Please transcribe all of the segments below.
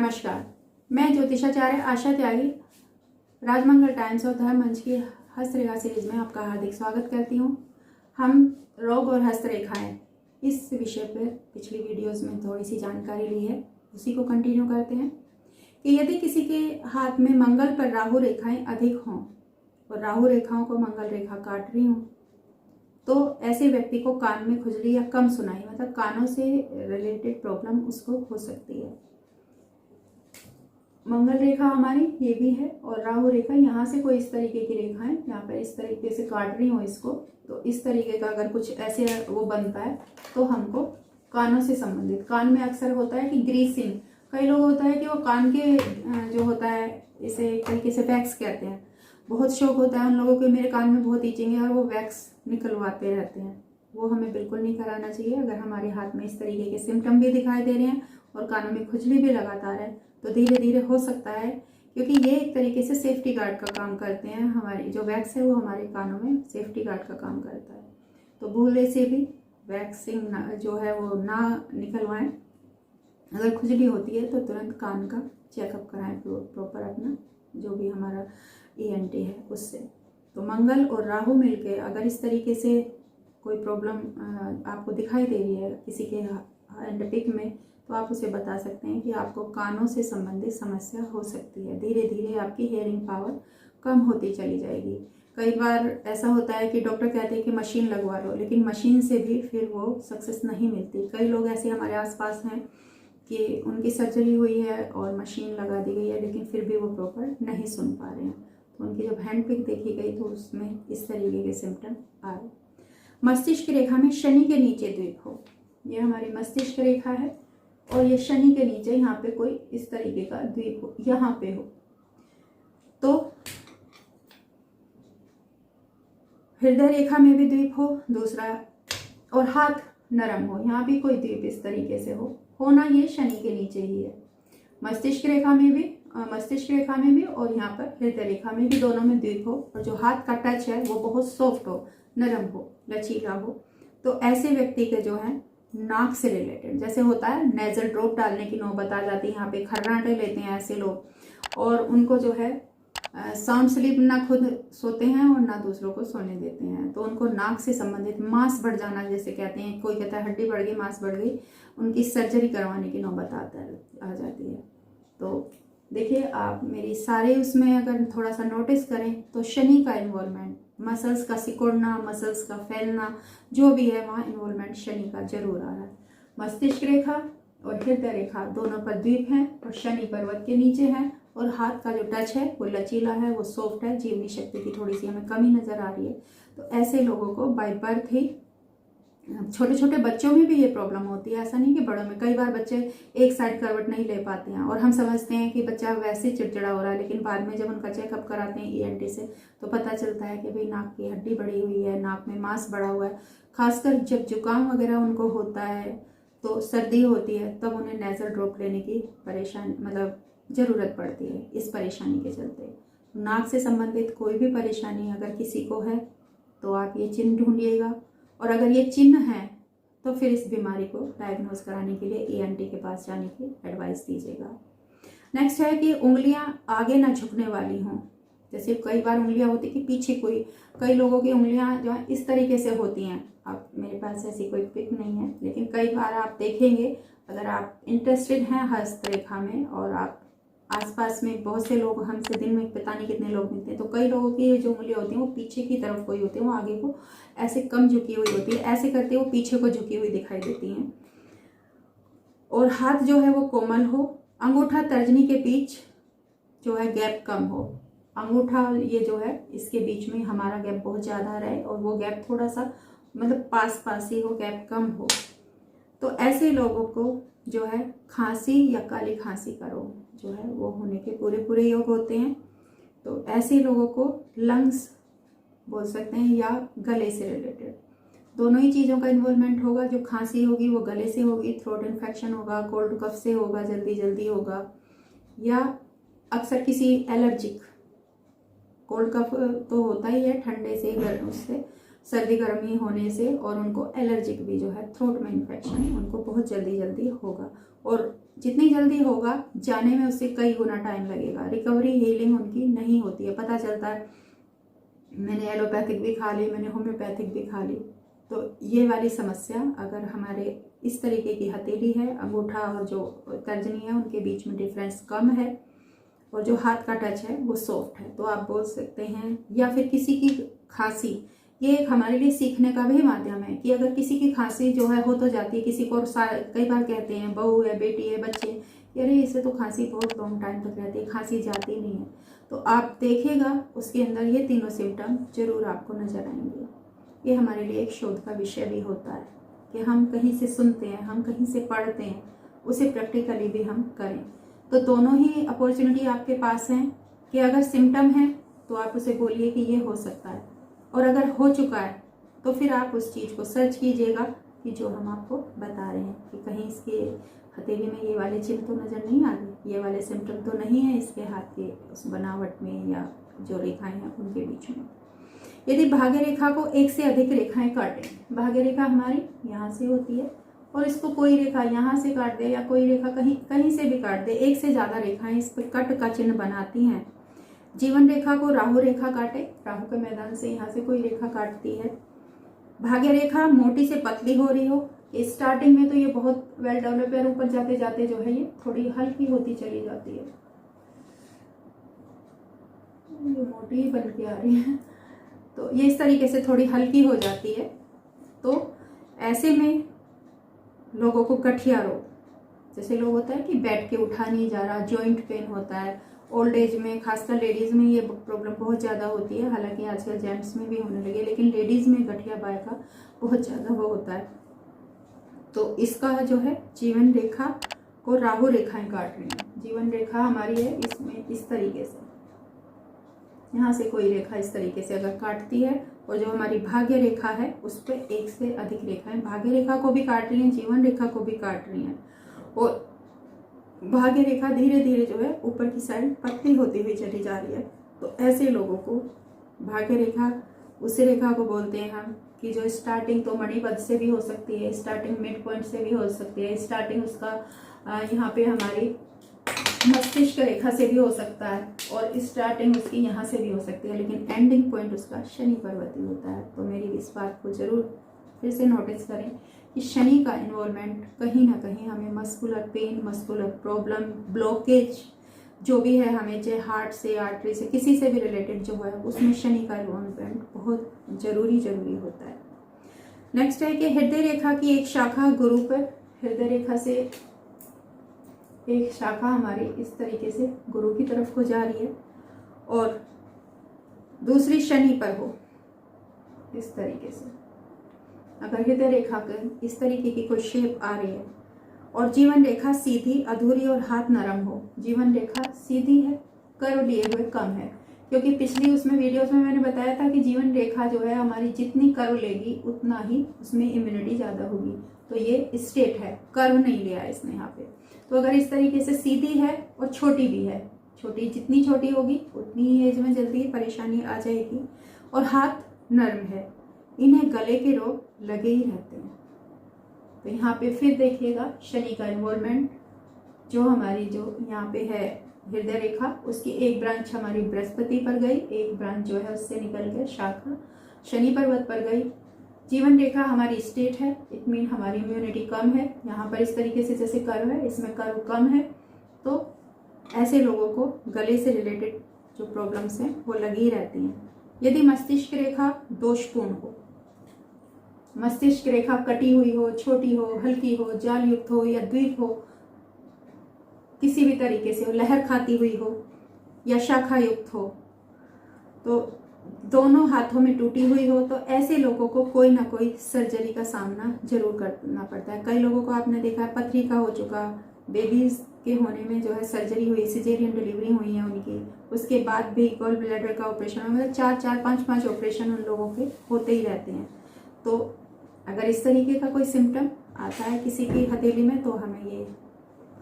नमस्कार, मैं ज्योतिषाचार्य आशा त्यागी राजमंगल टाइम्स और धर्म मंच की हस्तरेखा सीरीज में आपका हार्दिक स्वागत करती हूँ। हम रोग और हस्तरेखाएं इस विषय पर पिछली वीडियोस में थोड़ी सी जानकारी ली है, उसी को कंटिन्यू करते हैं कि यदि किसी के हाथ में मंगल पर राहु रेखाएं अधिक हों और राहु रेखाओं को मंगल रेखा काट रही हों तो ऐसे व्यक्ति को कान में खुजली या कम सुनाई, मतलब कानों से रिलेटेड प्रॉब्लम उसको हो सकती है। मंगल रेखा हमारी ये भी है और राहु रेखा यहाँ से कोई इस तरीके की रेखा है, यहाँ पर इस तरीके से काट रही हो इसको, तो इस तरीके का अगर कुछ ऐसे वो बनता है तो हमको कानों से संबंधित, कान में अक्सर होता है कि ग्रीसिंग, कई लोग होता है कि वो कान के जो होता है इसे एक तरीके से वैक्स कहते हैं, बहुत शौक होता है उन लोगों के मेरे कान में बहुत ईचिंग है और वो वैक्स निकलवाते रहते हैं। वो हमें बिल्कुल नहीं कराना चाहिए। अगर हमारे हाथ में इस तरीके के सिम्टम भी दिखाई दे रहे हैं और कानों में खुजली भी लगातार है तो धीरे धीरे हो सकता है, क्योंकि ये एक तरीके से सेफ्टी गार्ड का काम करते हैं। हमारी जो वैक्स है वो हमारे कानों में सेफ्टी गार्ड का काम करता है, तो भूले से भी वैक्सिंग जो है वो ना निकलवाएं। अगर खुजली होती है तो तुरंत कान का चेकअप कराएं प्रॉपर अपना, जो भी हमारा ENT है उससे। तो मंगल और राहु मिलके अगर इस तरीके से कोई प्रॉब्लम आपको दिखाई दे रही है किसी के हैंड पिक में, तो आप उसे बता सकते हैं कि आपको कानों से संबंधित समस्या हो सकती है। धीरे धीरे आपकी हेयरिंग पावर कम होती चली जाएगी। कई बार ऐसा होता है कि डॉक्टर कहते हैं कि मशीन लगवा लो, लेकिन मशीन से भी फिर वो सक्सेस नहीं मिलती। कई लोग ऐसे हमारे आसपास हैं कि उनकी सर्जरी हुई है और मशीन लगा दी गई है, लेकिन फिर भी वो प्रॉपर नहीं सुन पा रहे हैं। तो उनकी जब हैंड पिक देखी गई तो उसमें इस तरीके के सिम्टम आए। मस्तिष्क रेखा में शनि के नीचे द्वीप हो, ये हमारी मस्तिष्क रेखा है और ये शनि के नीचे यहाँ पे कोई इस तरीके का द्वीप हो, यहाँ पे हो, तो हृदय रेखा में भी द्वीप हो दूसरा, और हाथ नरम हो, यहाँ भी कोई द्वीप इस तरीके से होना ये शनि के नीचे ही है। मस्तिष्क रेखा में भी और यहाँ पर हृदय रेखा में भी, दोनों में द्वीप हो और जो हाथ का टच है वो बहुत सॉफ्ट हो, नरम हो, लचीला हो। तो ऐसे व्यक्ति के जो है नाक से रिलेटेड, जैसे होता है नेजल ड्रॉप डालने की नौबत आ जाती है, यहाँ पे खर्राटे लेते हैं ऐसे लोग, और उनको जो है साउंड स्लीप, ना खुद सोते हैं और ना दूसरों को सोने देते हैं, तो उनको नाक से संबंधित मांस बढ़ जाना जैसे कहते हैं, कोई कहता है हड्डी बढ़ गई, मांस बढ़ गई, उनकी सर्जरी करवाने की नौबत आ जाती है। तो देखिए आप मेरी सारे उसमें अगर थोड़ा सा नोटिस करें तो शनि का इन्वॉल्वमेंट, मसल्स का सिकुड़ना, मसल्स का फैलना, जो भी है वहाँ इन्वॉल्वमेंट शनि का जरूर आ रहा है। मस्तिष्क रेखा और हृदय रेखा दोनों पर द्वीप हैं और शनि पर्वत के नीचे है, और हाथ का जो टच है वो लचीला है, वो सॉफ्ट है, जीवनी शक्ति की थोड़ी सी हमें कमी नजर आ रही है। तो ऐसे लोगों को बाय बर्थ ही, छोटे छोटे बच्चों में भी ये प्रॉब्लम होती है, ऐसा नहीं कि बड़ों में। कई बार बच्चे एक साइड करवट नहीं ले पाते हैं और हम समझते हैं कि बच्चा वैसे चिड़चिड़ा हो रहा है, लेकिन बाद में जब उनका चेकअप कराते हैं ENT से तो पता चलता है कि भाई नाक की हड्डी बढ़ी हुई है, नाक में मांस बढ़ा हुआ है। खासकर जब जुकाम वगैरह उनको होता है, तो सर्दी होती है, तब उन्हें नेजल ड्रॉप लेने की परेशानी, मतलब ज़रूरत पड़ती है इस परेशानी के चलते। नाक से संबंधित कोई भी परेशानी अगर किसी को है तो आप ये चिन्ह ढूंढिएगा, और अगर ये चिन्ह है तो फिर इस बीमारी को डायग्नोज कराने के लिए ENT के पास जाने की एडवाइस दीजिएगा। नेक्स्ट है कि उंगलियां आगे ना झुकने वाली हों, जैसे कई बार उंगलियां होती कि पीछे कोई, कई लोगों की उंगलियां जो है इस तरीके से होती हैं। आप, मेरे पास ऐसी कोई पिक नहीं है, लेकिन कई बार आप देखेंगे, अगर आप इंटरेस्टेड हैं हस्तरेखा में और आप आसपास में बहुत से लोग, हमसे दिन में पता नहीं कितने लोग मिलते हैं, तो कई लोगों की जो उंगलियां होती हैं वो पीछे की तरफ कोई होती है, वो आगे को ऐसे कम झुकी हुई होती है, ऐसे करते वो पीछे को झुकी हुई दिखाई देती हैं। और हाथ जो है वो कोमल हो, अंगूठा तर्जनी के बीच जो है गैप कम हो, अंगूठा ये जो है इसके बीच में हमारा गैप बहुत ज़्यादा रहे और वो गैप थोड़ा सा मतलब पास पास ही हो, गैप कम हो। तो ऐसे लोगों को जो है खांसी या काली खांसी का रोग जो है वो होने के पूरे योग होते हैं। तो ऐसे लोगों को लंग्स बोल सकते हैं या गले से रिलेटेड, दोनों ही चीज़ों का इन्वॉल्वमेंट होगा। जो खांसी होगी वो गले से होगी, थ्रोट इन्फेक्शन होगा, कोल्ड कफ से होगा, जल्दी होगा, या अक्सर किसी एलर्जिक, कोल्ड कफ तो होता ही है ठंडे से, उससे सर्दी गर्मी होने से, और उनको एलर्जिक भी जो है थ्रोट में इन्फेक्शन उनको बहुत जल्दी होगा। और जितनी जल्दी होगा जाने में उससे कई गुना टाइम लगेगा। रिकवरी हीलिंग उनकी नहीं होती है। पता चलता है मैंने एलोपैथिक भी खा ली, मैंने होम्योपैथिक भी खा ली। तो ये वाली समस्या अगर हमारे इस तरीके की हथेली है, अंगूठा और जो तर्जनी है उनके बीच में डिफरेंस कम है और जो हाथ का टच है वो सॉफ्ट है, तो आप बोल सकते हैं। या फिर किसी की खांसी, ये एक हमारे लिए सीखने का भी माध्यम है कि अगर किसी की खांसी जो है हो तो जाती है, किसी को कई बार कहते हैं बहू है, बेटी है, बच्चे, अरे इसे तो खांसी बहुत लॉन्ग टाइम तक रहती है, खांसी जाती नहीं है, तो आप देखिएगा उसके अंदर ये तीनों सिम्टम जरूर आपको नजर आएंगे। ये हमारे लिए एक शोध का विषय भी होता है कि हम कहीं से सुनते हैं, हम कहीं से पढ़ते हैं, उसे प्रैक्टिकली भी हम करें। तो दोनों ही अपॉर्चुनिटी आपके पास हैं कि अगर सिम्टम है तो आप उसे बोलिए कि ये हो सकता है, और अगर हो चुका है तो फिर आप उस चीज़ को सर्च कीजिएगा कि जो हम आपको बता रहे हैं कि कहीं इसके हथेली में ये वाले चिन्ह तो नज़र नहीं आ रहे, ये वाले सिम्टम तो नहीं है इसके हाथ के उस बनावट में या जो रेखाएं हैं उनके बीच में। यदि भाग्य रेखा को एक से अधिक रेखाएं काटें, भाग्य रेखा हमारी यहाँ से होती है और इसको कोई रेखा यहाँ से काट दे या कोई रेखा कहीं से भी काट दे, एक से ज़्यादा रेखाएं इस पर कट का चिन्ह बनाती हैं। जीवन रेखा को राहु रेखा काटे, राहु के मैदान से यहाँ से कोई रेखा काटती है। भाग्य रेखा मोटी से पतली हो रही हो, स्टार्टिंग में तो ये बहुत वेल डेवलप है, ऊपर जाते जाते जो है ये थोड़ी हल्की होती चली जाती है, ये मोटी ही बन के आ रही है, तो ये इस तरीके से थोड़ी हल्की हो जाती है। तो ऐसे में लोगों को गठिया रोग, जैसे लोग होता है कि बैठ के उठा नहीं जा रहा, जॉइंट पेन होता है, ओल्ड एज में खासकर लेडीज़ में ये प्रॉब्लम बहुत ज़्यादा होती है, हालांकि आजकल जेंट्स में भी होने लगे, लेकिन लेडीज़ में गठिया बाय का बहुत ज़्यादा वो होता है। तो इसका जो है जीवन रेखा को राहु रेखाएं काट रही हैं। जीवन रेखा हमारी है इसमें इस तरीके से, यहाँ से कोई रेखा इस तरीके से अगर काटती है, और जो हमारी भाग्य रेखा है उस पर एक से अधिक रेखाएं भाग्य रेखा को भी काट रही हैं, जीवन रेखा को भी काट रही हैं, और भाग्य रेखा धीरे धीरे जो है ऊपर की साइड पतली होती हुई चली जा रही है। तो ऐसे लोगों को भाग्य रेखा उस रेखा को बोलते हैं हम कि जो स्टार्टिंग तो मणिपद से भी हो सकती है, स्टार्टिंग मिड पॉइंट से भी हो सकती है, स्टार्टिंग उसका यहाँ पे हमारी मस्तिष्क रेखा से भी हो सकता है, और स्टार्टिंग उसकी यहाँ से भी हो सकती है, लेकिन एंडिंग पॉइंट उसका शनि पर्वती होता है। तो मेरी इस बात को जरूर फिर से नोटिस करें कि शनि का इन्वॉल्वमेंट कहीं ना कहीं हमें muscular pain, muscular problem, blockage जो भी है, हमें चाहे हार्ट से, आर्टरी से, किसी से भी रिलेटेड जो है उसमें शनि का इन्वॉल्वमेंट बहुत जरूरी होता है। नेक्स्ट है कि हृदय रेखा की एक शाखा गुरु पर, हृदय रेखा से एक शाखा हमारी इस तरीके से गुरु की तरफ को जा रही है और दूसरी शनि पर हो इस तरीके से। अगर हृदय रेखा के इस तरीके की कोई शेप आ रही है और जीवन रेखा सीधी, अधूरी और हाथ नरम हो, जीवन रेखा सीधी है, कर्व लिए हुए कम है, क्योंकि पिछली उसमें वीडियोस में मैंने बताया था कि जीवन रेखा जो है हमारी जितनी कर्व लेगी उतना ही उसमें इम्यूनिटी ज़्यादा होगी। तो ये स्ट्रेट है, कर्व नहीं लिया है इसने यहाँ पे। तो अगर इस तरीके से सीधी है और छोटी भी है, छोटी जितनी छोटी होगी उतनी ही एज में जल्दी परेशानी आ जाएगी, और हाथ नर्म है, इन्हें गले के रोग लगे ही रहते हैं। तो यहाँ पे फिर देखिएगा शनि का इन्वॉल्वमेंट, जो हमारी जो यहाँ पे है हृदय रेखा, उसकी एक ब्रांच हमारी बृहस्पति पर गई, एक ब्रांच जो है उससे निकल के शाखा शनि पर्वत पर गई। जीवन रेखा हमारी स्टेट है, इट मीन हमारी इम्यूनिटी कम है, यहाँ पर इस तरीके से जैसे कर्व है, इसमें कर्व कम है। तो ऐसे लोगों को गले से रिलेटेड जो प्रॉब्लम्स हैं वो लगी रहती हैं। यदि मस्तिष्क रेखा दोषपूर्ण हो, मस्तिष्क रेखा कटी हुई हो, छोटी हो, हल्की हो, जाल युक्त हो या द्वीप हो, किसी भी तरीके से हो, लहर खाती हुई हो या शाखा युक्त हो, तो दोनों हाथों में टूटी हुई हो, तो ऐसे लोगों को कोई ना कोई सर्जरी का सामना जरूर करना पड़ता है। कई लोगों को आपने देखा है पथरी का हो चुका, बेबीज के होने में जो है सर्जरी हुई, सिजेरियन डिलीवरी हुई है उनकी, उसके बाद भी गॉल ब्लैडर का ऑपरेशन, मतलब 4-4, 5-5 ऑपरेशन उन लोगों के होते ही रहते हैं। तो अगर इस तरीके का कोई सिम्टम आता है किसी की हथेली में, तो हमें ये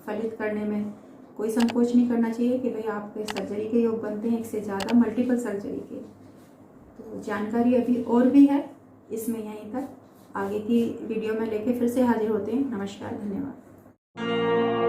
फलित करने में कोई संकोच नहीं करना चाहिए कि भाई आपके सर्जरी के योग बनते हैं, एक से ज़्यादा मल्टीपल सर्जरी के। तो जानकारी अभी और भी है इसमें, यहीं तक, आगे की वीडियो में लेके फिर से हाजिर होते हैं। नमस्कार, धन्यवाद।